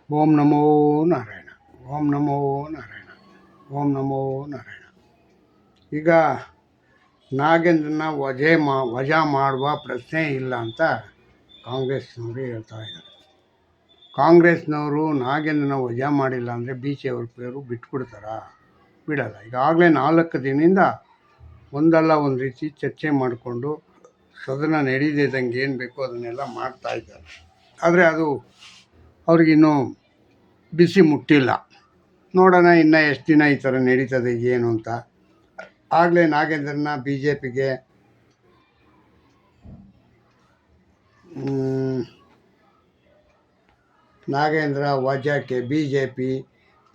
ಓಂ ನಮೋ ನಾರಾಯಣ, ಓಂ ನಮೋ ನಾರಾಯಣ, ಓಂ ನಮೋ ನಾರಾಯಣ. ಈಗ ನಾಗೇಂದ್ರನ ವಜಾ ಮಾಡುವ ಪ್ರಶ್ನೆ ಇಲ್ಲ ಅಂತ ಕಾಂಗ್ರೆಸ್ನವರು ಹೇಳ್ತಾ ಇದ್ದಾರೆ. ಕಾಂಗ್ರೆಸ್ನವರು ನಾಗೇಂದ್ರನ ವಜಾ ಮಾಡಿಲ್ಲ ಅಂದರೆ ಬಿ ಸಿ ಅವ್ರ ಪೇರು ಬಿಟ್ಬಿಡ್ತಾರಾ? ಬಿಡಲ್ಲ. ಈಗಾಗಲೇ 4 ದಿನದಿಂದ ಒಂದಲ್ಲ ಒಂದು ರೀತಿ ಚರ್ಚೆ ಮಾಡಿಕೊಂಡು ಸದನ ನಡೀದಿದ್ದಂಗೆ ಏನು ಬೇಕೋ ಅದನ್ನೆಲ್ಲ ಮಾಡ್ತಾ ಇದ್ದಾರೆ. ಆದರೆ ಅದು ಅವ್ರಿಗಿನ್ನೂ ಬಿಸಿ ಮುಟ್ಟಿಲ್ಲ. ನೋಡೋಣ ಇನ್ನು ಎಷ್ಟು ದಿನ ಈ ಥರ ನಡೀತದೆ ಏನು ಅಂತ. ಆಗಲೇ ನಾಗೇಂದ್ರನ ಬಿ ಜೆ ಪಿಗೆ ನಾಗೇಂದ್ರ ವಜಾಕ್ಕೆ ಬಿ ಜೆ ಪಿ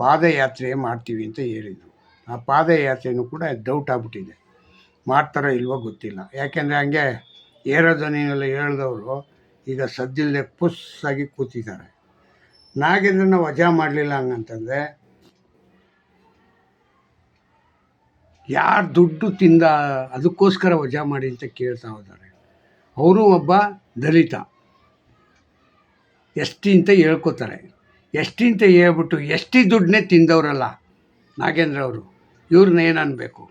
ಪಾದಯಾತ್ರೆ ಮಾಡ್ತೀವಿ ಅಂತ ಹೇಳಿದರು. ಆ ಪಾದಯಾತ್ರೆಯೂ ಕೂಡ ಡೌಟ್ ಆಗ್ಬಿಟ್ಟಿದೆ, ಮಾಡ್ತಾರೋ ಇಲ್ವೋ ಗೊತ್ತಿಲ್ಲ. ಯಾಕೆಂದರೆ ಹಂಗೆ ಏರೋ ಧ್ವನಿಯಲ್ಲಿ ಹೇಳಿದವರು ಈಗ ಸದ್ದಿಲ್ಲದೆ ಪುಸ್ಸಾಗಿ ಕೂತಿದ್ದಾರೆ. ನಾಗೇಂದ್ರನ ವಜಾ ಮಾಡಲಿಲ್ಲ ಹಂಗಂತಂದರೆ ಯಾರು ದುಡ್ಡು ತಿಂದ ಅದಕ್ಕೋಸ್ಕರ ವಜಾ ಮಾಡಿ ಅಂತ ಕೇಳ್ತಾ ಹೋದ್ದಾರೆ. ಅವರು ಒಬ್ಬ ದಲಿತ, ಎಸ್ ಟಿ ಅಂತ ಹೇಳ್ಕೊತಾರೆ. ಎಸ್ ಟಿ ಅಂತ ಹೇಳ್ಬಿಟ್ಟು ಎಸ್ ಟಿ ದುಡ್ಡನ್ನೇ ತಿಂದವರಲ್ಲ ನಾಗೇಂದ್ರ ಅವರು. ಇವ್ರನ್ನ ಏನು ಅನ್ಬೇಕು?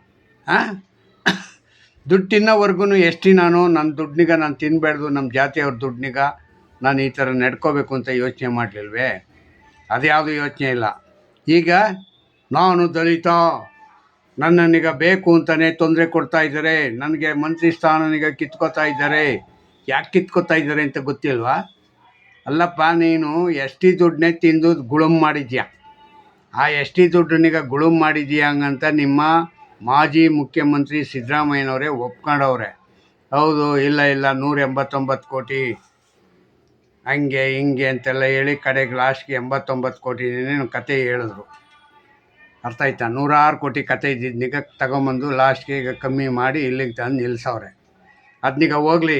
ದುಡ್ಡು ತಿನ್ನೋವರೆಗೂ ಎಸ್ ಟಿ ನನ್ನ ದುಡ್ಡಿಗ ನಾನು ತಿನ್ನಬೇಡ್ದು, ನಮ್ಮ ಜಾತಿಯವ್ರ ದುಡ್ಡಿಗ ನಾನು ಈ ಥರ ನಡ್ಕೋಬೇಕು ಅಂತ ಯೋಚನೆ ಮಾಡಲಿಲ್ವೇ? ಅದ್ಯಾವುದು ಯೋಚನೆ ಇಲ್ಲ. ಈಗ ನಾನು ದಲಿತ, ನನ್ನನೀಗ ಬೇಕು ಅಂತಲೇ ತೊಂದರೆ ಕೊಡ್ತಾ ಇದ್ದಾರೆ, ನನಗೆ ಮಂತ್ರಿ ಸ್ಥಾನನೀಗ ಕಿತ್ಕೋತಾ ಇದ್ದಾರೆ. ಯಾಕೆ ಕಿತ್ಕೋತಾ ಇದ್ದಾರೆ ಅಂತ ಗೊತ್ತಿಲ್ವಾ? ಅಲ್ಲಪ್ಪ, ನೀನು ಎಸ್ ಟಿ ದುಡ್ಡನ್ನೇ ತಿಂದು ಗುಳುಮ್ ಮಾಡಿದ್ಯಾ. ಆ ಎಸ್ ಟಿ ದುಡ್ಡನ್ನೀಗ ಗುಳುಮ್ ಮಾಡಿದ್ಯಾ ಹಂಗಂತ ನಿಮ್ಮ ಮಾಜಿ ಮುಖ್ಯಮಂತ್ರಿ ಸಿದ್ದರಾಮಯ್ಯನವರೇ ಒಪ್ಕೊಂಡವ್ರೆ. ಹೌದು, ಇಲ್ಲ 189 ಕೋಟಿ ಹಂಗೆ ಹಿಂಗೆ ಅಂತೆಲ್ಲ ಹೇಳಿ ಕಡೆಗೆ ಲಾಸ್ಟ್ಗೆ 89 ಕೋಟಿ ಕತೆ ಹೇಳಿದ್ರು. ಅರ್ಥ ಆಯ್ತಾ? 106 ಕೋಟಿ ಕತೆ ಇದ್ದಿದ್ದನೀಗ ತಗೊಂಬಂದು ಲಾಸ್ಟ್ಗೆ ಈಗ ಕಮ್ಮಿ ಮಾಡಿ ಇಲ್ಲಿಗೆ ತಂದು ನಿಲ್ಲಿಸವ್ರೆ. ಅದನ್ನೀಗ ಹೋಗಲಿ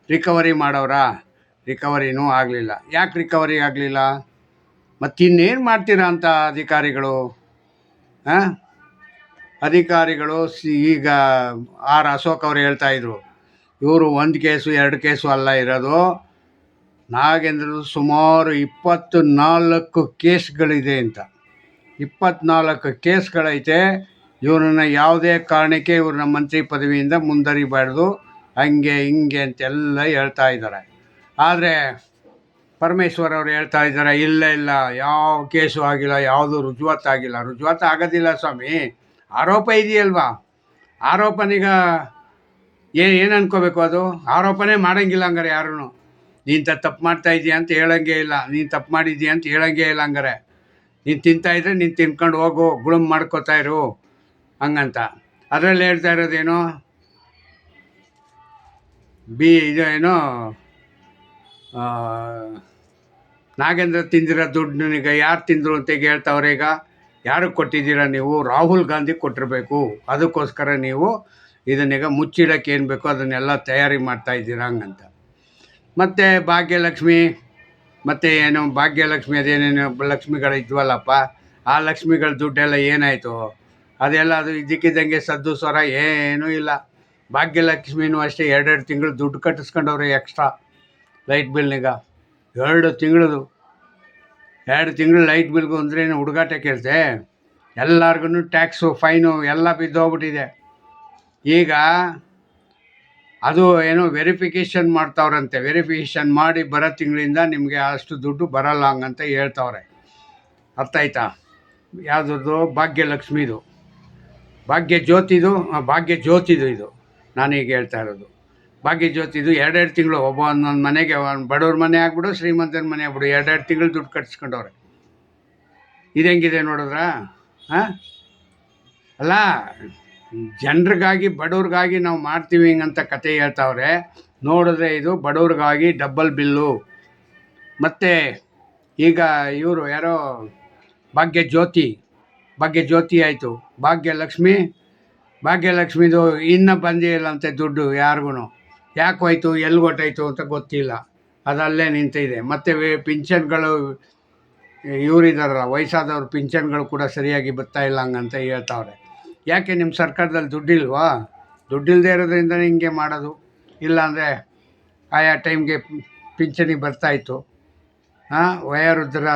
ರಿಕವರಿ ಮಾಡವ್ರಾ? ರಿಕವರಿನೂ ಆಗಲಿಲ್ಲ. ಯಾಕೆ ರಿಕವರಿ ಆಗಲಿಲ್ಲ? ಮತ್ತಿನ್ನೇನು ಮಾಡ್ತೀರಾ ಅಂತ ಅಧಿಕಾರಿಗಳು? ಅಧಿಕಾರಿಗಳು ಈಗ ಆರ್ ಅಶೋಕ್ ಅವರು ಹೇಳ್ತಾಯಿದ್ರು, ಇವರು 1 ಕೇಸು 2 ಕೇಸು ಅಲ್ಲ ಇರೋದು, ನಾಗೇಂದ್ರದು ಸುಮಾರು 24 ಕೇಸ್ಗಳಿದೆ ಅಂತ. 24 ಕೇಸ್ಗಳೈತೆ. ಇವ್ರನ್ನ ಯಾವುದೇ ಕಾರಣಕ್ಕೆ ಇವ್ರನ್ನ ಮಂತ್ರಿ ಪದವಿಯಿಂದ ಮುಂದರಿಬಾರ್ದು, ಹಂಗೆ ಹಿಂಗೆ ಅಂತೆಲ್ಲ ಹೇಳ್ತಾ ಇದ್ದಾರೆ. ಆದರೆ ಪರಮೇಶ್ವರ್ ಅವರು ಹೇಳ್ತಾ ಇದ್ದಾರೆ, ಇಲ್ಲ ಯಾವ ಕೇಸು ಆಗಿಲ್ಲ, ಯಾವುದು ರುಜುವಾತಾಗಿಲ್ಲ. ರುಜುವಾತು ಆಗೋದಿಲ್ಲ ಸ್ವಾಮಿ, ಆರೋಪ ಇದೆಯಲ್ವಾ? ಆರೋಪನೀಗ ಏನು ಅನ್ಕೋಬೇಕು? ಅದು ಆರೋಪನೇ ಮಾಡೋಂಗಿಲ್ಲ ಹಂಗಾರೆ ಯಾರೂ. ನೀನು ತಪ್ಪು ಮಾಡ್ತಾ ಇದೀಯ ಅಂತ ಹೇಳೋಂಗೇ ಇಲ್ಲ, ನೀನು ತಪ್ಪು ಮಾಡಿದ್ದೀಯ ಅಂತ ಹೇಳೋಂಗೇ ಇಲ್ಲ. ಹಂಗಾರೆ ನೀನು ತಿಂತಾಯಿದ್ರೆ ನೀನು ತಿನ್ಕೊಂಡು ಹೋಗು, ಗುಳುಮ್ ಮಾಡ್ಕೋತಾ ಇರು ಹಂಗಂತ. ಅದರಲ್ಲಿ ಹೇಳ್ತಾ ಇರೋದೇನು, ಏನೋ ನಾಗೇಂದ್ರ ತಿಂದಿರೋ ದುಡ್ಡನ್ನೀಗ ಯಾರು ತಿಂದರು ಅಂತ ಹೇಳ್ತಾವ್ರೆ. ಈಗ ಯಾರಿಗೆ ಕೊಟ್ಟಿದ್ದೀರ ನೀವು? ರಾಹುಲ್ ಗಾಂಧಿ ಕೊಟ್ಟಿರಬೇಕು. ಅದಕ್ಕೋಸ್ಕರ ನೀವು ಇದನ್ನೀಗ ಮುಚ್ಚಿಡೋಕ್ಕೆ ಏನು ಬೇಕೋ ಅದನ್ನೆಲ್ಲ ತಯಾರಿ ಮಾಡ್ತಾಯಿದ್ದೀರಾ ಹಂಗಂತ. ಮತ್ತು ಭಾಗ್ಯಲಕ್ಷ್ಮಿ ಮತ್ತು ಏನು ಭಾಗ್ಯಲಕ್ಷ್ಮಿ ಅದೇನೇನು ಲಕ್ಷ್ಮಿಗಳಿದ್ವಲ್ಲಪ್ಪ, ಆ ಲಕ್ಷ್ಮಿಗಳ ದುಡ್ಡೆಲ್ಲ ಏನಾಯಿತು? ಅದೆಲ್ಲ ಅದು ಇದ್ದಕ್ಕಿದ್ದಂಗೆ ಸದ್ದು ಸ್ವರ ಏನೂ ಇಲ್ಲ. ಭಾಗ್ಯಲಕ್ಷ್ಮಿನೂ ಅಷ್ಟೇ 2 ತಿಂಗಳು ದುಡ್ಡು ಕಟ್ಟಿಸ್ಕೊಂಡವ್ರೆ ಎಕ್ಸ್ಟ್ರಾ ಲೈಟ್ ಬಿಲ್ನೀಗ. 2 ತಿಂಗಳದು 2 ತಿಂಗಳು ಲೈಟ್ ಬಿಲ್ಗೂ ಅಂದ್ರೇನು ಹುಡುಗಾಟ ಕೇಳ್ತೆ? ಎಲ್ಲರಿಗೂ ಟ್ಯಾಕ್ಸು ಫೈನು ಎಲ್ಲ ಬಿದ್ದೋಗ್ಬಿಟ್ಟಿದೆ. ಈಗ ಅದು ಏನೋ ವೆರಿಫಿಕೇಷನ್ ಮಾಡ್ತಾವ್ರಂತೆ. ವೆರಿಫಿಕೇಷನ್ ಮಾಡಿ ಬರೋ ತಿಂಗಳಿಂದ ನಿಮಗೆ ಅಷ್ಟು ದುಡ್ಡು ಬರಲ್ಲ ಹಂಗಂತ ಹೇಳ್ತಾವ್ರೆ. ಅರ್ಥ ಆಯ್ತಾ? ಯಾವುದದು? ಭಾಗ್ಯಲಕ್ಷ್ಮಿದು, ಭಾಗ್ಯಜ್ಯೋತಿದು ಇದು ನಾನೀಗ ಹೇಳ್ತಾ ಇರೋದು. ಭಾಗ್ಯಜ್ಯೋತಿದು 2 ತಿಂಗಳು ಒಬ್ಬ ಒಂದೊಂದು ಮನೆಗೆ, ಬಡವ್ರ ಮನೆ ಆಗ್ಬಿಡು, ಶ್ರೀಮಂತನ ಮನೆ ಆಗ್ಬಿಡು, 2 ತಿಂಗಳು ದುಡ್ಡು ಕಟ್ಸ್ಕೊಂಡವ್ರೆ. ಇದು ಹೆಂಗಿದೆ ನೋಡಿದ್ರಾ? ಅಲ್ಲ, ಜನರಿಗಾಗಿ ಬಡವ್ರಿಗಾಗಿ ನಾವು ಮಾಡ್ತೀವಿ ಹಿಂಗಂತ ಕತೆ ಹೇಳ್ತಾವ್ರೆ. ನೋಡಿದ್ರೆ ಇದು ಬಡವ್ರಿಗಾಗಿ ಡಬ್ಬಲ್ ಬಿಲ್ಲು. ಮತ್ತು ಈಗ ಇವರು ಯಾರೋ ಭಾಗ್ಯಜ್ಯೋತಿ ಆಯಿತು, ಭಾಗ್ಯಲಕ್ಷ್ಮಿದು ಇನ್ನೂ ಬಂದಿಲ್ಲಂತೆ ದುಡ್ಡು ಯಾರಿಗೂ. ಯಾಕೆ ಹೋಯ್ತು, ಎಲ್ಲಿ ಹೊಟ್ಟೋಯ್ತು ಅಂತ ಗೊತ್ತಿಲ್ಲ, ಅದಲ್ಲೇ ನಿಂತಿದೆ. ಮತ್ತು ಪಿಂಚನ್ಗಳು ಇವರಿದಾರಲ್ಲ ವಯಸ್ಸಾದವ್ರ ಪಿಂಚನ್ಗಳು ಕೂಡ ಸರಿಯಾಗಿ ಬರ್ತಾಯಿಲ್ಲ ಹಂಗಂತ ಹೇಳ್ತಾವ್ರೆ. ಯಾಕೆ ನಿಮ್ಮ ಸರ್ಕಾರದಲ್ಲಿ ದುಡ್ಡಿಲ್ವಾ? ದುಡ್ಡಿಲ್ಲದೆ ಇರೋದ್ರಿಂದ ಹಿಂಗೆ ಮಾಡೋದು. ಇಲ್ಲಾಂದರೆ ಆಯಾ ಟೈಮ್ಗೆ ಪಿಂಚಣಿ ಬರ್ತಾಯಿತ್ತು. ವಯೋವೃದ್ಧರ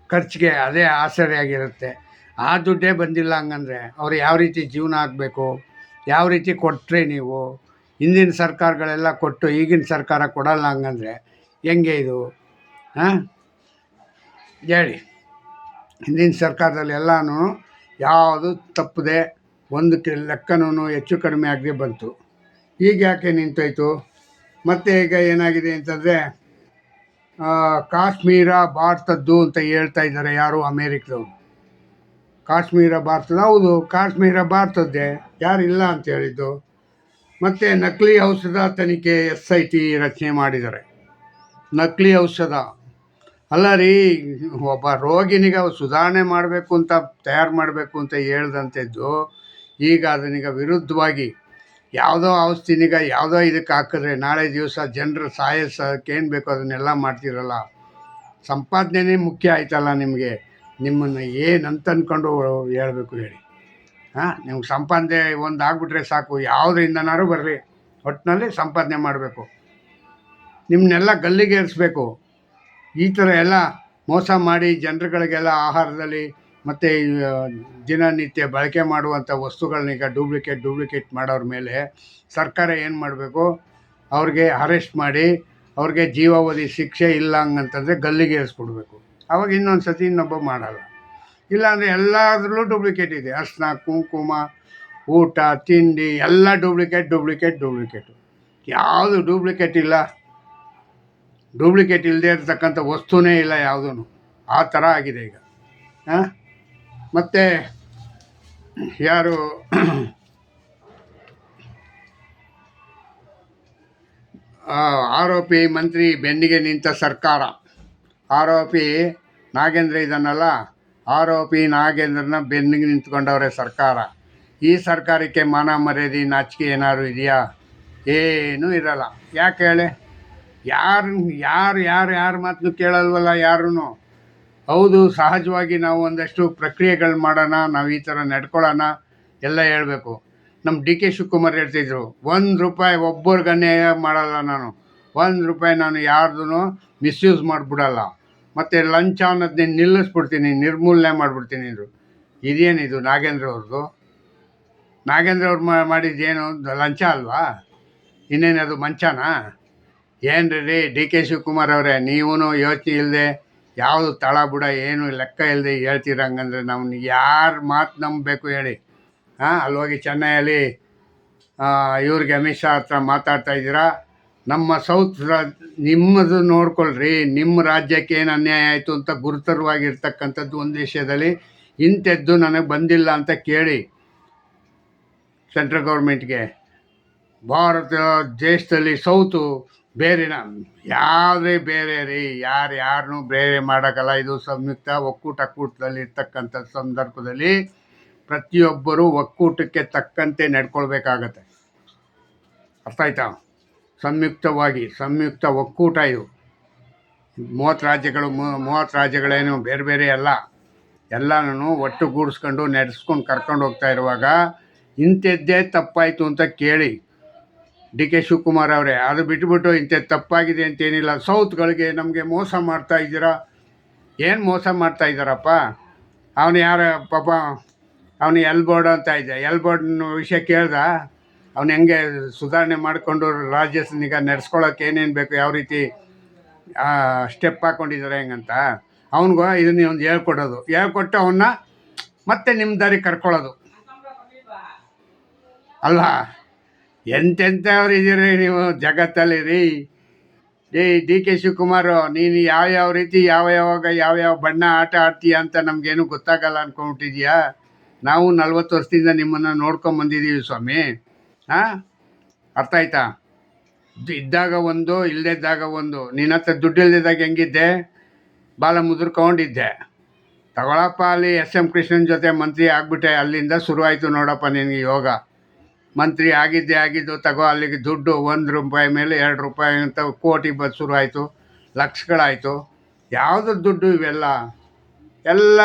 ಖರ್ಚಿಗೆ ಅದೇ ಆಸರೆಯಾಗಿರುತ್ತೆ. ಆ ದುಡ್ಡೇ ಬಂದಿಲ್ಲ ಹಂಗಂದರೆ ಅವ್ರು ಯಾವ ರೀತಿ ಜೀವನ ಆಗಬೇಕು? ಯಾವ ರೀತಿ ಕೊಟ್ಟರೆ ನೀವು? ಹಿಂದಿನ ಸರ್ಕಾರಗಳೆಲ್ಲ ಕೊಟ್ಟು ಈಗಿನ ಸರ್ಕಾರ ಕೊಡಲ್ಲ ಹಂಗಂದರೆ ಹೆಂಗೆ ಇದು? ಹೇಳಿ. ಹಿಂದಿನ ಸರ್ಕಾರದಲ್ಲಿ ಎಲ್ಲನೂ ಯಾವುದು ತಪ್ಪದೆ ಒಂದು ಲೆಕ್ಕನೂ ಹೆಚ್ಚು ಕಡಿಮೆ ಆಗದೆ ಬಂತು. ಈಗ ಯಾಕೆ ನಿಂತೋಯ್ತು? ಮತ್ತು ಈಗ ಏನಾಗಿದೆ ಅಂತಂದರೆ ಕಾಶ್ಮೀರ ಭಾರತದ್ದು ಅಂತ ಹೇಳ್ತಾ ಇದ್ದಾರೆ ಯಾರು ಅಮೇರಿಕದವರು. ಕಾಶ್ಮೀರ ಭಾರತದ, ಹೌದು ಕಾಶ್ಮೀರ ಭಾರತದ್ದೇ, ಯಾರಿಲ್ಲ ಅಂತ ಹೇಳಿದ್ದು. ಮತ್ತು ನಕಲಿ ಔಷಧ ತನಿಖೆ SIT ರಚನೆ ಮಾಡಿದ್ದಾರೆ. ನಕಲಿ ಔಷಧ ಅಲ್ಲ ರೀ, ಒಬ್ಬ ರೋಗಿನಿಗೆ ಸುಧಾರಣೆ ಮಾಡಬೇಕು ಅಂತ ತಯಾರು ಮಾಡಬೇಕು ಅಂತ ಹೇಳ್ದಂಥದ್ದು ಈಗ ಅದನ್ನೀಗ ವಿರುದ್ಧವಾಗಿ ಯಾವುದೋ ಔಷಧಿನಿಗ ಯಾವುದೋ ಇದಕ್ಕೆ ಹಾಕಿದ್ರೆ ನಾಳೆ ದಿವಸ ಜನರು ಸಾಯಿಸೋಕ್ಕೇನು ಬೇಕೋ ಅದನ್ನೆಲ್ಲ ಮಾಡ್ತಿರಲ್ಲ. ಸಂಪಾದನೆ ಮುಖ್ಯ ಆಯ್ತಲ್ಲ ನಿಮಗೆ. ನಿಮ್ಮನ್ನು ಏನಂತ ಅಂದ್ಕೊಂಡು ಹೇಳ್ಬೇಕು ಹೇಳಿ? ನಿಮ್ಗೆ ಸಂಪಾದನೆ ಒಂದು ಆಗಿಬಿಟ್ರೆ ಸಾಕು, ಯಾವುದರಿಂದನಾರು ಬರಲಿ, ಒಟ್ಟಿನಲ್ಲಿ ಸಂಪಾದನೆ ಮಾಡಬೇಕು. ನಿಮ್ಮನ್ನೆಲ್ಲ ಗಲ್ಲಿಗೇರಿಸ್ಬೇಕು. ಈ ಥರ ಎಲ್ಲ ಮೋಸ ಮಾಡಿ ಜನರುಗಳಿಗೆಲ್ಲ ಆಹಾರದಲ್ಲಿ ಮತ್ತು ದಿನನಿತ್ಯ ಬಳಕೆ ಮಾಡುವಂಥ ವಸ್ತುಗಳನ್ನೀಗ ಡೂಪ್ಲಿಕೇಟ್ ಮಾಡೋರ ಮೇಲೆ ಸರ್ಕಾರ ಏನು ಮಾಡಬೇಕು? ಅವ್ರಿಗೆ ಅರೆಸ್ಟ್ ಮಾಡಿ ಅವ್ರಿಗೆ ಜೀವಾವಧಿ ಶಿಕ್ಷೆ ಇಲ್ಲ ಹಂಗಂತಂದರೆ ಗಲ್ಲಿಗೇರಿಸ್ಬಿಡ್ಬೇಕು. ಆವಾಗ ಇನ್ನೊಂದು ಸತಿ ಇನ್ನೊಬ್ಬ ಮಾಡಲ್ಲ. ಇಲ್ಲಾಂದರೆ ಎಲ್ಲದರಲ್ಲೂ ಡೂಪ್ಲಿಕೇಟ್ ಇದೆ. ಅರ್ಶಿನ, ಕುಂಕುಮ, ಊಟ, ತಿಂಡಿ ಎಲ್ಲ ಡೂಪ್ಲಿಕೇಟು. ಯಾವುದು ಡೂಪ್ಲಿಕೇಟ್ ಇಲ್ಲ. ಡೂಪ್ಲಿಕೇಟ್ ಇಲ್ಲದೆ ಇರತಕ್ಕಂಥ ವಸ್ತುನೇ ಇಲ್ಲ ಯಾವುದೂ. ಆ ಥರ ಆಗಿದೆ ಈಗ. ಮತ್ತು ಯಾರು ಆರೋಪಿ ಮಂತ್ರಿ ಬೆನ್ನಿಗೆ ನಿಂತ ಸರ್ಕಾರ. ಆರೋಪಿ ನಾಗೇಂದ್ರ ಇದನ್ನಲ್ಲ, ಆರೋಪಿ ನಾಗೇಂದ್ರನ ಬೆನ್ನಿಗೆ ನಿಂತ್ಕೊಂಡವ್ರೆ ಸರ್ಕಾರ. ಈ ಸರ್ಕಾರಕ್ಕೆ ಮಾನ ಮರ್ಯಾದೆ ನಾಚಿಕೆ ಏನಾದ್ರು ಇದೆಯಾ? ಏನೂ ಇರಲ್ಲ. ಯಾಕೆ ಹೇಳಿ? ಯಾರು ಮಾತನ್ನು ಕೇಳಲ್ವಲ್ಲ ಯಾರೂ. ಹೌದು, ಸಹಜವಾಗಿ ನಾವು ಒಂದಷ್ಟು ಪ್ರಕ್ರಿಯೆಗಳು ಮಾಡೋಣ, ನಾವು ಈ ಥರ ನಡ್ಕೊಳ್ಳೋಣ ಎಲ್ಲ ಹೇಳಬೇಕು. ನಮ್ಮ DK ಶಿವಕುಮಾರ್ ಹೇಳ್ತಿದ್ರು, ₹1 ಒಬ್ಬರಿಗೆ ಅನ್ಯಾಯ ಮಾಡಲ್ಲ ನಾನು, ₹1 ನಾನು ಯಾರ್ದು ಮಿಸ್ಯೂಸ್ ಮಾಡಿಬಿಡಲ್ಲ, ಮತ್ತು ಲಂಚ ಅನ್ನೋದನ್ನೇ ನಿಲ್ಲಿಸ್ಬಿಡ್ತೀನಿ, ನಿರ್ಮೂಲನೆ ಮಾಡಿಬಿಡ್ತೀನಿ ಅಂದರು. ಇದೇನಿದು ನಾಗೇಂದ್ರ ಅವ್ರು ಮಾಡಿದ್ದೇನು ಲಂಚ ಅಲ್ವಾ? ಇನ್ನೇನದು ಮಂಚನಾ? ಏನು ರೀ DK ಶಿವಕುಮಾರ್ ಅವರೇ, ನೀವೂ ಯೋಚನೆ ಇಲ್ಲದೆ ಯಾವುದು ತಳ ಬುಡ ಏನು ಲೆಕ್ಕ ಇಲ್ಲದೆ ಹೇಳ್ತೀರಂಗಂದ್ರೆ ನಮ್ಮನ್ನ ಯಾರು ಮಾತು ನಂಬಬೇಕು ಹೇಳಿ? ಅಲ್ಲೋಗಿ ಚೆನ್ನೈಯಲ್ಲಿ ಇವ್ರಿಗೆ ಅಮಿತ್ ಶಾ ಹತ್ರ ಮಾತಾಡ್ತಾ ಇದ್ದೀರಾ. ನಮ್ಮ ಸೌತ್ ನಿಮ್ಮದು ನೋಡ್ಕೊಳ್ರಿ, ನಿಮ್ಮ ರಾಜ್ಯಕ್ಕೆ ಏನು ಅನ್ಯಾಯ ಆಯಿತು ಅಂತ ಗುರುತರವಾಗಿರ್ತಕ್ಕಂಥದ್ದು ಒಂದು ವಿಷಯದಲ್ಲಿ ಇಂಥದ್ದು ನನಗೆ ಬಂದಿಲ್ಲ ಅಂತ ಕೇಳಿ ಸೆಂಟ್ರಲ್ ಗೌರ್ಮೆಂಟ್ಗೆ. ಭಾರತ ದೇಶದಲ್ಲಿ ಸೌತು ಬೇರೆನ ಯಾವುದೇ ಬೇರೆ ರೀ, ಯಾರನ್ನೂ ಬೇರೆ ಮಾಡೋಕ್ಕಲ್ಲ. ಇದು ಸಂಯುಕ್ತ ಒಕ್ಕೂಟದಲ್ಲಿ ಇರ್ತಕ್ಕಂಥ ಸಂದರ್ಭದಲ್ಲಿ ಪ್ರತಿಯೊಬ್ಬರೂ ಒಕ್ಕೂಟಕ್ಕೆ ತಕ್ಕಂತೆ ನಡ್ಕೊಳ್ಬೇಕಾಗತ್ತೆ. ಅರ್ಥ ಆಯ್ತಾ? ಸಂಯುಕ್ತ ಒಕ್ಕೂಟ ಇದು. 30 ರಾಜ್ಯಗಳೇನು ಬೇರೆ ಅಲ್ಲ, ಎಲ್ಲನೂ ಒಟ್ಟುಗೂಡಿಸ್ಕೊಂಡು ನಡೆಸ್ಕೊಂಡು ಕರ್ಕೊಂಡು ಹೋಗ್ತಾ ಇರುವಾಗ ಇಂಥದ್ದೇ ತಪ್ಪಾಯಿತು ಅಂತ ಕೇಳಿ DK ಶಿವಕುಮಾರ್ ಅವರೇ. ಅದು ಬಿಟ್ಬಿಟ್ಟು ಇಂಥದ್ದು ತಪ್ಪಾಗಿದೆ ಅಂತೇನಿಲ್ಲ. ಸೌತ್ಗಳಿಗೆ ನಮಗೆ ಮೋಸ ಮಾಡ್ತಾ ಇದ್ದೀರಾ. ಏನು ಮೋಸ ಮಾಡ್ತಾ ಇದ್ದಾರಪ್ಪ? ಅವನು ಯಾರ ಪಾಪ, ಅವನು ಎಲ್ಬೋರ್ಡ್ ಅಂತ ಇದ್ದೆ, ಎಲ್ಬೋರ್ಡ್ನ ವಿಷಯ ಕೇಳ್ದ, ಅವನು ಹೆಂಗೆ ಸುಧಾರಣೆ ಮಾಡಿಕೊಂಡು ರಾಜ್ಯನಿಗ ನಡೆಸ್ಕೊಳ್ಳೋಕೆ ಏನೇನು ಬೇಕು, ಯಾವ ರೀತಿ ಸ್ಟೆಪ್ ಹಾಕ್ಕೊಂಡಿದ್ದಾರೆ ಹೆಂಗಂತ ಅವನಿಗೂ ಇದನ್ನ ಒಂದು ಹೇಳ್ಕೊಟ್ಟು ಅವನ್ನ ಮತ್ತೆ ನಿಮ್ಮ ದಾರಿ ಕರ್ಕೊಳ್ಳೋದು ಅಲ್ವಾ? ಎಂತೆಂಥವ್ರು ಇದ್ದೀರಿ ನೀವು ಜಗತ್ತಲ್ಲಿ ರೀ. DK ಶಿವಕುಮಾರ್, ನೀನು ಯಾವ್ಯಾವ ರೀತಿ ಯಾವ್ಯಾವ ಬಣ್ಣ ಆಟ ಆಡ್ತೀಯ ಅಂತ ನಮಗೇನು ಗೊತ್ತಾಗಲ್ಲ ಅಂದ್ಕೊಂಬಿಟ್ಟಿದ್ಯಾ? ನಾವು 40 ವರ್ಷದಿಂದ ನಿಮ್ಮನ್ನು ನೋಡ್ಕೊಂಬಂದಿದ್ದೀವಿ ಸ್ವಾಮಿ. ಅರ್ಥ ಆಯ್ತಾ? ಇದ್ದಾಗ ಒಂದು, ಇಲ್ಲದಿದ್ದಾಗ ಒಂದು. ನಿನ್ನ ಹತ್ರ ದುಡ್ಡು ಇಲ್ಲದಿದ್ದಾಗ ಹೆಂಗಿದ್ದೆ? ಬಾಲ ಮುದುರ್ಕೊಂಡಿದ್ದೆ. ತಗೊಳಪ್ಪ, ಅಲ್ಲಿ SM ಕೃಷ್ಣನ್ ಜೊತೆ ಮಂತ್ರಿ ಆಗಿಬಿಟ್ಟೆ, ಅಲ್ಲಿಂದ ಶುರುವಾಯಿತು ನೋಡಪ್ಪ ನಿನಗೆ ಯೋಗ. ಮಂತ್ರಿ ಆಗಿದ್ದು ತಗೋ, ಅಲ್ಲಿಗೆ ದುಡ್ಡು ₹1 ಮೇಲೆ ₹2 ಅಂತ ಕೋಟಿ ಶುರುವಾಯಿತು, ಲಕ್ಷಗಳಾಯಿತು. ಯಾವುದು ದುಡ್ಡು ಇವೆಲ್ಲ? ಎಲ್ಲ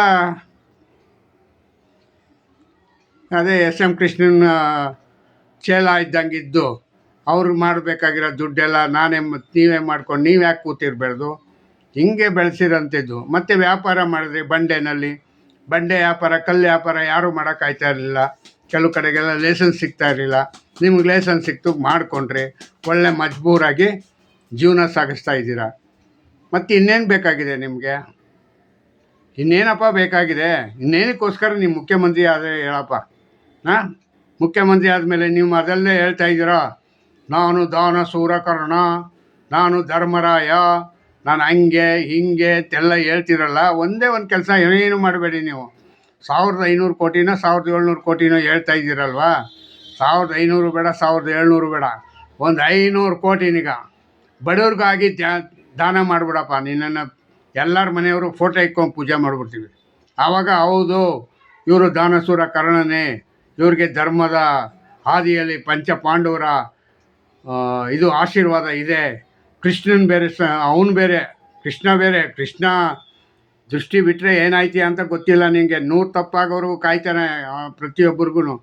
ಅದೇ SM ಕೃಷ್ಣನ ಚೇಲ ಇದ್ದಂಗಿದ್ದು ಅವ್ರಿಗೆ ಮಾಡಬೇಕಾಗಿರೋ ದುಡ್ಡೆಲ್ಲ ನೀವೇ ಮಾಡ್ಕೊಂಡು ನೀವು ಯಾಕೆ ಕೂತಿರ್ಬಾರ್ದು? ಹಿಂಗೆ ಬೆಳೆಸಿರೋಂಥದ್ದು. ಮತ್ತು ವ್ಯಾಪಾರ ಮಾಡಿದ್ರಿ ಬಂಡೆ ವ್ಯಾಪಾರ, ಕಲ್ಲು ವ್ಯಾಪಾರ ಯಾರೂ ಮಾಡೋಕ್ಕಾಗ್ತಾ ಇರಲಿಲ್ಲ. ಕೆಲವು ಕಡೆಗೆಲ್ಲ ಲೈಸೆನ್ಸ್ ಸಿಗ್ತಾ ಇರಲಿಲ್ಲ. ನಿಮ್ಗೆ ಲೈಸೆನ್ಸ್ ಸಿಕ್ತು, ಮಾಡಿಕೊಂಡ್ರಿ, ಒಳ್ಳೆ ಮಜಬೂರಾಗಿ ಜೀವನ ಸಾಗಿಸ್ತಾ ಇದ್ದೀರಾ. ಮತ್ತು ಇನ್ನೇನು ಬೇಕಾಗಿದೆ ನಿಮಗೆ? ಇನ್ನೇನಪ್ಪ ಬೇಕಾಗಿದೆ? ಇನ್ನೇನಕ್ಕೋಸ್ಕರ ನೀವು ಮುಖ್ಯಮಂತ್ರಿ ಆದರೆ ಹೇಳಪ್ಪ. ಹಾಂ, ಮುಖ್ಯಮಂತ್ರಿ ಆದಮೇಲೆ ನೀವು ಅದಲ್ಲೇ ಹೇಳ್ತಾ ಇದ್ದೀರಾ, ನಾನು ದಾನ ಸೂರಕರ್ಣ, ನಾನು ಧರ್ಮರಾಯ, ನಾನು ಹಂಗೆ ಹಿಂಗೆ ಅಂತೆಲ್ಲ ಹೇಳ್ತಿರಲ್ಲ. ಒಂದೇ ಒಂದು ಕೆಲಸ ಏನೇನು ಮಾಡಬೇಡಿ ನೀವು. 1500 ಕೋಟಿನ 1700 ಕೋಟಿನೋ ಹೇಳ್ತಾ ಇದ್ದೀರಲ್ವ. 1500 ಬೇಡ, 1700 ಬೇಡ, ಒಂದು 500 ಕೋಟಿನೀಗ ಬಡವ್ರಿಗಾಗಿ ದಾನ ಮಾಡಿಬಿಡಪ್ಪ. ನಿನ್ನನ್ನು ಎಲ್ಲರ ಮನೆಯವರು ಫೋಟೋ ಇಟ್ಕೊಂಡು ಪೂಜೆ ಮಾಡಿಬಿಡ್ತೀವಿ. ಆವಾಗ ಹೌದು, ಇವರು ದಾನಸೂರ ಕರ್ಣನೇ, ಇವ್ರಿಗೆ ಧರ್ಮದ ಹಾದಿಯಲ್ಲಿ ಪಂಚಪಾಂಡವರ ಇದು ಆಶೀರ್ವಾದ ಇದೆ. ಕೃಷ್ಣನ್ ಬೇರೆ, ಅವನು ಬೇರೆ, ಕೃಷ್ಣ ಬೇರೆ. ಕೃಷ್ಣ ದೃಷ್ಟಿ ಬಿಟ್ಟರೆ ಏನಾಯ್ತಿ ಅಂತ ಗೊತ್ತಿಲ್ಲ ನಿನಗೆ. 100 ತಪ್ಪಾಗೋರ್ಗೂ ಕಾಯ್ತಾನೆ ಪ್ರತಿಯೊಬ್ಬರಿಗೂ.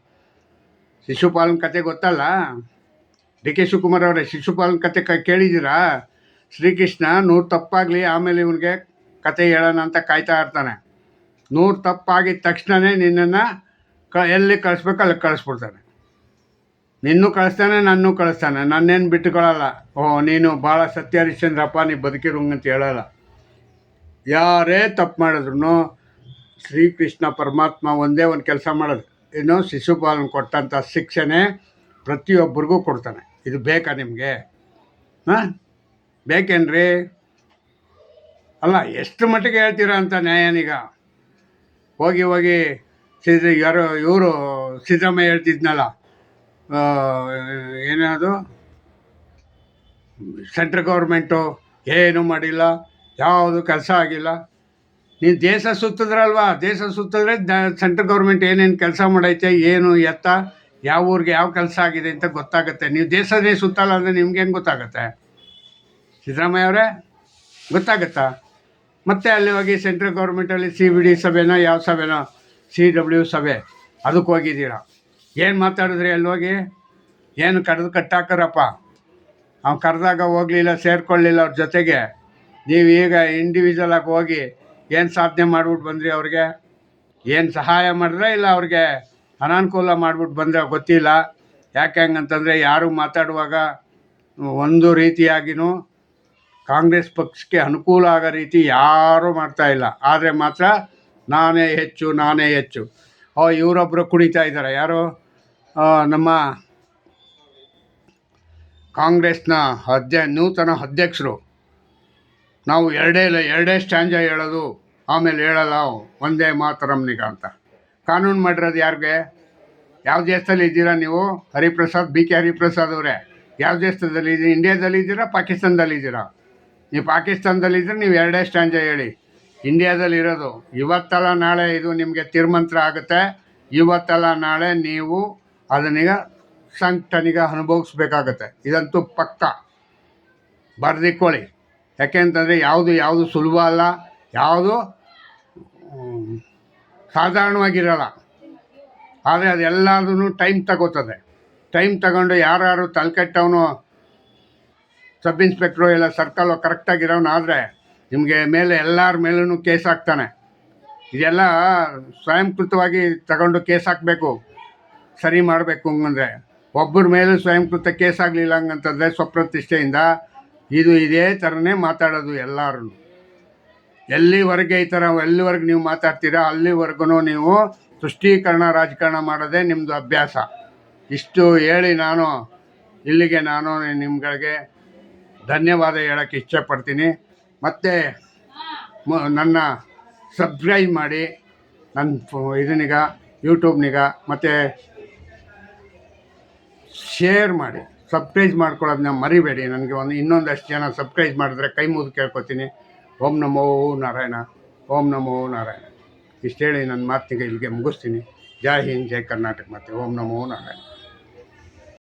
ಶಿಶುಪಾಲನ ಕತೆ ಗೊತ್ತಲ್ಲ, ಡಿ ಕೆ ಶಿವಕುಮಾರ್ ಅವರೇ, ಶಿಶುಪಾಲನ ಕತೆ ಕೇಳಿದ್ದೀರಾ? ಶ್ರೀಕೃಷ್ಣ 100 ತಪ್ಪಾಗಲಿ, ಆಮೇಲೆ ಇವನಿಗೆ ಕತೆ ಹೇಳೋಣ ಅಂತ ಕಾಯ್ತಾ ಇರ್ತಾನೆ. 100 ತಪ್ಪಾಗಿದ್ದ ತಕ್ಷಣವೇ ನಿನ್ನನ್ನು ಎಲ್ಲಿ ಕಳಿಸ್ಬೇಕು ಅಲ್ಲಿ ಕಳಿಸ್ಬಿಡ್ತಾನೆ. ನಿನ್ನೂ ಕಳಿಸ್ತಾನೆ, ನನ್ನೂ ಕಳಿಸ್ತಾನೆ. ನನ್ನೇನು ಬಿಟ್ಟುಕೊಳ್ಳಲ್ಲ. ನೀನು ಭಾಳ ಸತ್ಯ ಹರಿಶ್ಚಂದ್ರಪ್ಪ, ನೀ ಬದುಕಿರುವಂಗಂತ ಹೇಳಲ್ಲ. ಯಾರೇ ತಪ್ಪು ಮಾಡಿದ್ರು ಶ್ರೀಕೃಷ್ಣ ಪರಮಾತ್ಮ ಒಂದೇ ಒಂದು ಕೆಲಸ ಮಾಡೋದು, ಇನ್ನು ಶಿಶುಪಾಲನ ಕೊಟ್ಟಂಥ ಶಿಕ್ಷೆನೇ ಪ್ರತಿಯೊಬ್ಬರಿಗೂ ಕೊಡ್ತಾನೆ. ಇದು ಬೇಕಾ ನಿಮಗೆ? ಹಾಂ, ಬೇಕೇನ್ರಿ? ಅಲ್ಲ, ಎಷ್ಟು ಮಟ್ಟಿಗೆ ಹೇಳ್ತೀರಾ ಅಂತ ನ್ಯಾಯನೀಗ. ಹೋಗಿ ಯಾರು ಇವರು ಸಿದ್ದರಾಮಯ್ಯ ಹೇಳ್ತಿದ್ನಲ್ಲ, ಏನದು ಸೆಂಟ್ರಲ್ ಗೌರ್ಮೆಂಟು ಏನೂ ಮಾಡಿಲ್ಲ, ಯಾವುದು ಕೆಲಸ ಆಗಿಲ್ಲ. ನೀನು ದೇಶ ಸುತ್ತಿದ್ರಲ್ವ, ದೇಶ ಸುತ್ತಿದ್ರೆ ಸೆಂಟ್ರಲ್ ಗೌರ್ಮೆಂಟ್ ಏನೇನು ಕೆಲಸ ಮಾಡೈತೆ, ಏನು ಎತ್ತ, ಯಾವ ಊರಿಗೆ ಯಾವ ಕೆಲಸ ಆಗಿದೆ ಅಂತ ಗೊತ್ತಾಗುತ್ತೆ. ನೀವು ದೇಶನೇ ಸುತ್ತಲ್ಲ ಅಂದರೆ ನಿಮ್ಗೆ ಹೆಂಗೆ ಗೊತ್ತಾಗುತ್ತೆ ಸಿದ್ದರಾಮಯ್ಯ ಅವರೇ? ಗೊತ್ತಾಗುತ್ತಾ? ಮತ್ತು ಅಲ್ಲಿ ಹೋಗಿ ಸೆಂಟ್ರಲ್ ಗೌರ್ಮೆಂಟಲ್ಲಿ CBD ಸಭೆನೋ ಯಾವ ಸಭೆನೋ, CW ಸಭೆ, ಅದಕ್ಕೆ ಹೋಗಿದ್ದೀರಾ. ಏನು ಮಾತಾಡಿದ್ರಿ ಅಲ್ಲಿ ಹೋಗಿ? ಏನು ಕಟ್ಟಾಕರಪ್ಪ. ಅವ್ನು ಕರೆದಾಗ ಹೋಗಲಿಲ್ಲ, ಸೇರಿಕೊಳ್ಳಿಲ್ಲ ಅವ್ರ ಜೊತೆಗೆ. ನೀವು ಈಗ ಇಂಡಿವಿಜುವಲಾಗಿ ಹೋಗಿ ಏನು ಸಾಧನೆ ಮಾಡ್ಬಿಟ್ಟು ಬಂದ್ರಿ? ಅವ್ರಿಗೆ ಏನು ಸಹಾಯ ಮಾಡಿದ್ರೆ ಇಲ್ಲ ಅವ್ರಿಗೆ ಅನಾನುಕೂಲ ಮಾಡಿಬಿಟ್ಟು ಬಂದರೆ ಗೊತ್ತಿಲ್ಲ. ಯಾಕೆ ಹಂಗಂತಂದರೆ, ಯಾರು ಮಾತಾಡುವಾಗ ಒಂದು ರೀತಿಯಾಗಿಯೂ ಕಾಂಗ್ರೆಸ್ ಪಕ್ಷಕ್ಕೆ ಅನುಕೂಲ ಆಗೋ ರೀತಿ ಯಾರೂ ಮಾಡ್ತಾಯಿಲ್ಲ. ಆದರೆ ಮಾತ್ರ ನಾನೇ ಹೆಚ್ಚು. ಇವರೊಬ್ಬರು ಕುಣಿತಾ ಇದ್ದಾರೆ. ಯಾರು? ನಮ್ಮ ಕಾಂಗ್ರೆಸ್ನ ನೂತನ ಅಧ್ಯಕ್ಷರು. ನಾವು ಎರಡೇ ಸ್ಟ್ಯಾಂಜ ಹೇಳೋದು, ಆಮೇಲೆ ಹೇಳಲ್ಲ ಒಂದೇ ಮಾತರಮ್ನಿಗ ಅಂತ. ಕಾನೂನು ಮಾಡಿರೋದು ಯಾರಿಗೆ? ಯಾವ ದೇಶದಲ್ಲಿ ಇದ್ದೀರಾ ನೀವು? BK ಹರಿಪ್ರಸಾದ್ ಅವರೇ, ಯಾವ ದೇಶದಲ್ಲಿ ಇದ್ದೀರಿ? ಇಂಡಿಯಾದಲ್ಲಿ ಇದ್ದೀರಾ, ಪಾಕಿಸ್ತಾನದಲ್ಲಿ ಇದ್ದೀರಾ? ನೀವು ಪಾಕಿಸ್ತಾನದಲ್ಲಿದ್ದರೆ ನೀವು ಎರಡೇ ಸ್ಟ್ಯಾಂಜ ಹೇಳಿ. ಇಂಡಿಯಾದಲ್ಲಿರೋದು ಇವತ್ತಲ್ಲ ನಾಳೆ ಇದು ನಿಮಗೆ ತಿರುಮಂತ್ರ ಆಗುತ್ತೆ. ಇವತ್ತಲ್ಲ ನಾಳೆ ನೀವು ಅದನ್ನೀಗ ಸಂಕಟನಿಗ ಅನುಭವಿಸ್ಬೇಕಾಗತ್ತೆ. ಇದಂತೂ ಪಕ್ಕ ಬರೆದಿಕ್ಕೊಳ್ಳಿ. ಯಾಕೆಂತಂದರೆ ಯಾವುದು ಸುಲಭ ಅಲ್ಲ, ಯಾವುದು ಸಾಧಾರಣವಾಗಿರಲ್ಲ. ಆದರೆ ಅದೆಲ್ಲದೂ ಟೈಮ್ ತಗೋತದೆ. ಟೈಮ್ ತಗೊಂಡು ಯಾರು ತಲೆಕೆಟ್ಟವನು ಸಬ್ ಇನ್ಸ್ಪೆಕ್ಟ್ರು ಎಲ್ಲ ಸರ್ಕಲ್ ಕರೆಕ್ಟಾಗಿರೋನು ಆದರೆ ನಿಮಗೆ ಮೇಲೆ ಎಲ್ಲರ ಮೇಲೂ ಕೇಸ್ ಹಾಕ್ತಾನೆ. ಇದೆಲ್ಲ ಸ್ವಯಂಕೃತವಾಗಿ ತಗೊಂಡು ಕೇಸ್ ಹಾಕಬೇಕು, ಸರಿ ಮಾಡಬೇಕು. ಹಂಗಂದರೆ ಒಬ್ಬರ ಮೇಲೂ ಸ್ವಯಂಕೃತ ಕೇಸ್ ಆಗಲಿಲ್ಲ ಹಂಗಂತಂದರೆ ಸ್ವಪ್ರತಿಷ್ಠೆಯಿಂದ ಇದೇ ಥರನೇ ಮಾತಾಡೋದು ಎಲ್ಲರೂ. ಎಲ್ಲಿವರೆಗೆ ನೀವು ಮಾತಾಡ್ತೀರಾ ಅಲ್ಲಿವರೆಗೂ ನೀವು ತುಷ್ಟೀಕರಣ ರಾಜಕಾರಣ ಮಾಡೋದೇ ನಿಮ್ಮದು ಅಭ್ಯಾಸ. ಇಷ್ಟು ಹೇಳಿ ನಾನು ನಿಮ್ಗಳಿಗೆ ಧನ್ಯವಾದ ಹೇಳೋಕ್ಕೆ ಇಷ್ಟಪಡ್ತೀನಿ. ಮತ್ತು ನನ್ನ ಸಬ್ಸ್ಕ್ರೈಬ್ ಮಾಡಿ, ನನ್ನ ಯೂಟ್ಯೂಬ್ನಿಗ ಮತ್ತು ಶೇರ್ ಮಾಡಿ, ಸಬ್ಸ್ಕ್ರೈಬ್ ಮಾಡ್ಕೊಳ್ಳೋದನ್ನ ಮರಿಬೇಡಿ. ನನಗೆ ಇನ್ನೊಂದಷ್ಟು ಜನ ಸಬ್ಸ್ಕ್ರೈಬ್ ಮಾಡಿದ್ರೆ ಕೈ ಮುಗಿದು ಕೇಳ್ಕೊತೀನಿ. ಓಂ ನಮೋ ನಾರಾಯಣ, ಓಂ ನಮೋ ನಾರಾಯಣ. ಇಷ್ಟು ಹೇಳಿ ನನ್ನ ಮಾತಿಗೆ ಇಲ್ಲಿಗೆ ಮುಗಿಸ್ತೀನಿ. ಜೈ ಹಿಂದ್, ಜೈ ಕರ್ನಾಟಕ. ಮತ್ತು ಓಂ ನಮೋ ನಾರಾಯಣ.